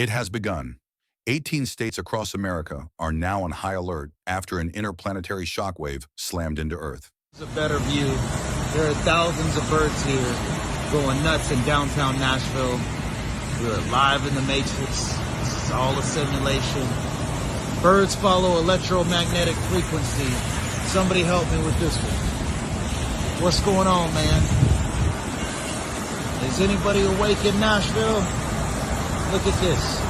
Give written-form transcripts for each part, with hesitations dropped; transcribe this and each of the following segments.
It has begun. 18 states across America are now on high alert after an interplanetary shockwave slammed into Earth. It's a better view. There are thousands of birds here going nuts in downtown Nashville. We're live in the Matrix. This is all a simulation. Birds follow electromagnetic frequency. Somebody help me with this one. What's going on, man? Is anybody awake in Nashville? Look at this.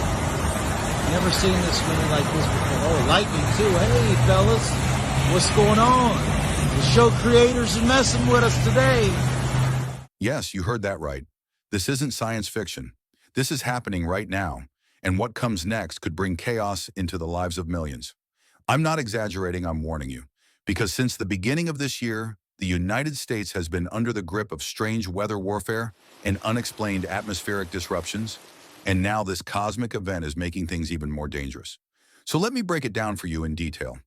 Never seen this many like this before. Oh, lightning too. Hey, fellas. What's going on? The show creators are messing with us today. Yes, you heard that right. This isn't science fiction. This is happening right now, and what comes next could bring chaos into the lives of millions. I'm not exaggerating, I'm warning you, because since the beginning of this year, the United States has been under the grip of strange weather warfare and unexplained atmospheric disruptions, and now this cosmic event is making things even more dangerous. So let me break it down for you in detail.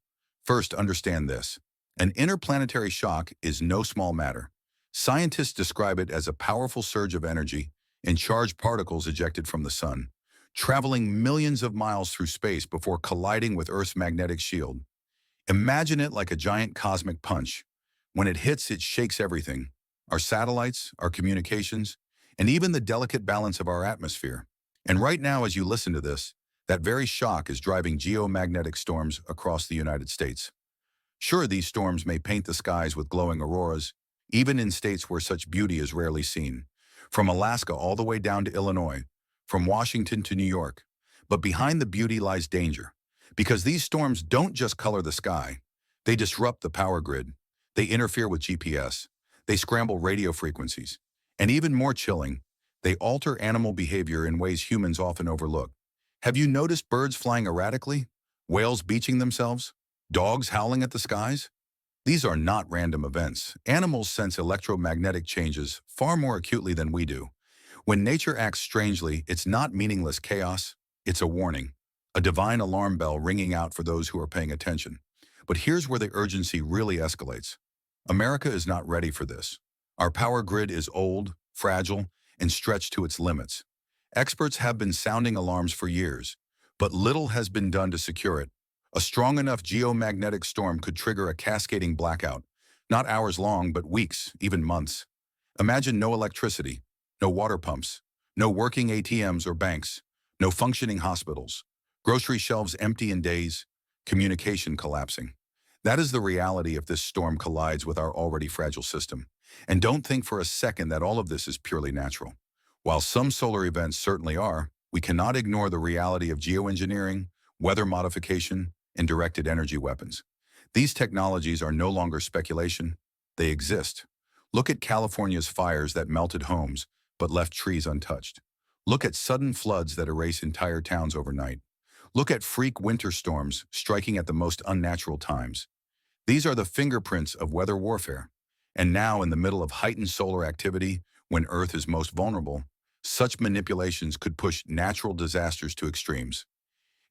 First, understand this. An interplanetary shock is no small matter. Scientists describe it as a powerful surge of energy and charged particles ejected from the sun, traveling millions of miles through space before colliding with Earth's magnetic shield. Imagine it like a giant cosmic punch. When it hits, it shakes everything: our satellites, our communications, and even the delicate balance of our atmosphere. And right now, as you listen to this, that very shock is driving geomagnetic storms across the United States. Sure, these storms may paint the skies with glowing auroras, even in states where such beauty is rarely seen, from Alaska all the way down to Illinois, from Washington to New York. But behind the beauty lies danger, because these storms don't just color the sky. They disrupt the power grid. They interfere with GPS. They scramble radio frequencies. And even more chilling, they alter animal behavior in ways humans often overlook. Have you noticed birds flying erratically? Whales beaching themselves? Dogs howling at the skies? These are not random events. Animals sense electromagnetic changes far more acutely than we do. When nature acts strangely, it's not meaningless chaos, it's a warning, a divine alarm bell ringing out for those who are paying attention. But here's where the urgency really escalates. America is not ready for this. Our power grid is old, fragile, and stretched to its limits. Experts have been sounding alarms for years, but little has been done to secure it. A strong enough geomagnetic storm could trigger a cascading blackout, not hours long, but weeks, even months. Imagine no electricity, no water pumps, no working ATMs or banks, no functioning hospitals, grocery shelves empty in days, communication collapsing. That is the reality if this storm collides with our already fragile system. And don't think for a second that all of this is purely natural. While some solar events certainly are, we cannot ignore the reality of geoengineering, weather modification, and directed energy weapons. These technologies are no longer speculation, they exist. Look at California's fires that melted homes but left trees untouched. Look at sudden floods that erase entire towns overnight. Look at freak winter storms striking at the most unnatural times. These are the fingerprints of weather warfare. And now, in the middle of heightened solar activity, when Earth is most vulnerable, such manipulations could push natural disasters to extremes.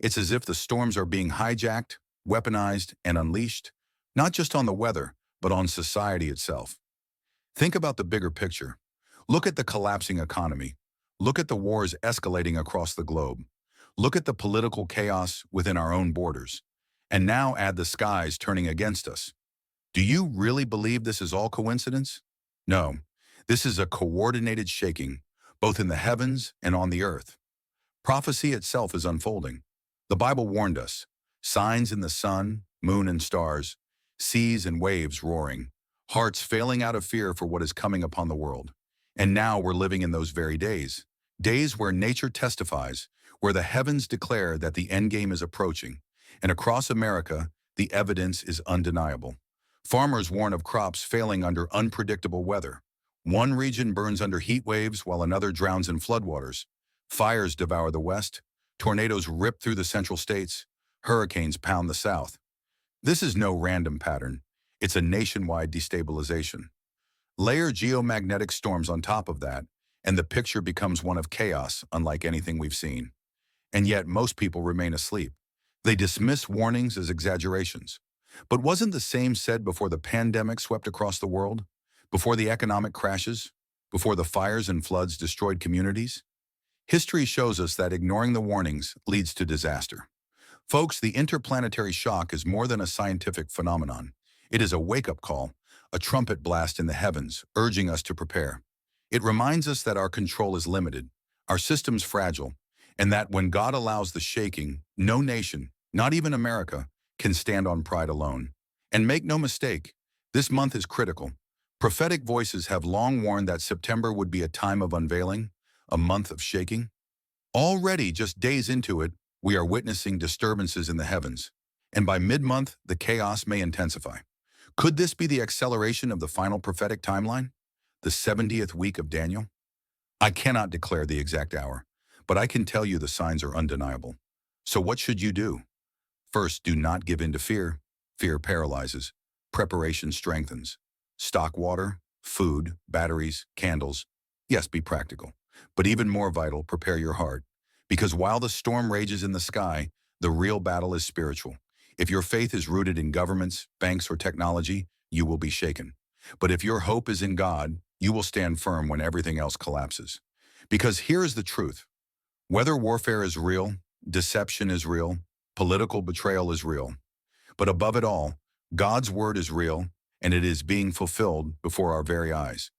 It's as if the storms are being hijacked, weaponized, and unleashed, not just on the weather, but on society itself. Think about the bigger picture. Look at the collapsing economy. Look at the wars escalating across the globe. Look at the political chaos within our own borders. And now add the skies turning against us. Do you really believe this is all coincidence? No, this is a coordinated shaking, both in the heavens and on the earth. Prophecy itself is unfolding. The Bible warned us: signs in the sun, moon, and stars, seas and waves roaring, hearts failing out of fear for what is coming upon the world. And now we're living in those very days, days where nature testifies, where the heavens declare that the endgame is approaching, and across America, the evidence is undeniable. Farmers warn of crops failing under unpredictable weather. One region burns under heat waves while another drowns in floodwaters. Fires devour the West. Tornadoes rip through the central states. Hurricanes pound the South. This is no random pattern. It's a nationwide destabilization. Layer geomagnetic storms on top of that, and the picture becomes one of chaos unlike anything we've seen. And yet most people remain asleep. They dismiss warnings as exaggerations. But wasn't the same said before the pandemic swept across the world? Before the economic crashes? Before the fires and floods destroyed communities? History shows us that ignoring the warnings leads to disaster. Folks, the interplanetary shock is more than a scientific phenomenon. It is a wake-up call, a trumpet blast in the heavens, urging us to prepare. It reminds us that our control is limited, our systems fragile, and that when God allows the shaking, no nation, not even America, can stand on pride alone. And make no mistake, this month is critical. Prophetic voices have long warned that September would be a time of unveiling, a month of shaking. Already, just days into it, we are witnessing disturbances in the heavens, and by mid-month, the chaos may intensify. Could this be the acceleration of the final prophetic timeline? The 70th week of Daniel? I cannot declare the exact hour, but I can tell you the signs are undeniable. So what should you do? First, do not give in to fear. Fear paralyzes. Preparation strengthens. Stock water, food, batteries, candles. Yes, be practical. But even more vital, prepare your heart. Because while the storm rages in the sky, the real battle is spiritual. If your faith is rooted in governments, banks, or technology, you will be shaken. But if your hope is in God, you will stand firm when everything else collapses. Because here is the truth. Whether warfare is real, deception is real, political betrayal is real. But above it all, God's word is real, and it is being fulfilled before our very eyes.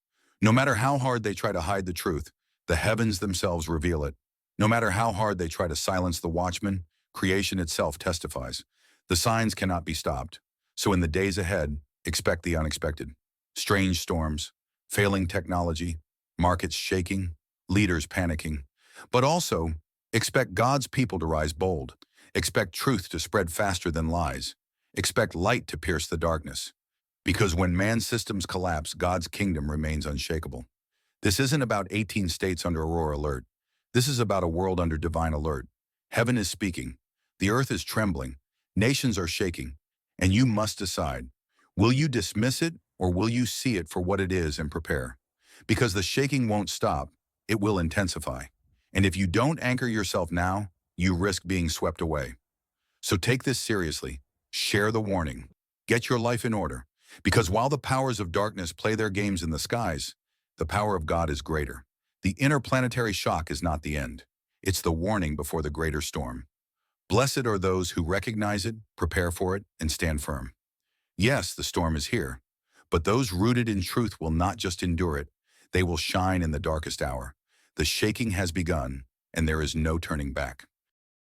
No matter how hard they try to hide the truth, the heavens themselves reveal it. No matter how hard they try to silence the watchman, creation itself testifies. The signs cannot be stopped. So in the days ahead, expect the unexpected. Strange storms, failing technology, markets shaking, leaders panicking. But also, expect God's people to rise bold. Expect truth to spread faster than lies. Expect light to pierce the darkness. Because when man's systems collapse, God's kingdom remains unshakable. This isn't about 18 states under Aurora alert. This is about a world under divine alert. Heaven is speaking. The earth is trembling. Nations are shaking. And you must decide. Will you dismiss it or will you see it for what it is and prepare? Because the shaking won't stop. It will intensify. And if you don't anchor yourself now, you risk being swept away. So take this seriously. Share the warning. Get your life in order. Because while the powers of darkness play their games in the skies, the power of God is greater. The interplanetary shock is not the end. It's the warning before the greater storm. Blessed are those who recognize it, prepare for it, and stand firm. Yes, the storm is here, but those rooted in truth will not just endure it, they will shine in the darkest hour. The shaking has begun, and there is no turning back.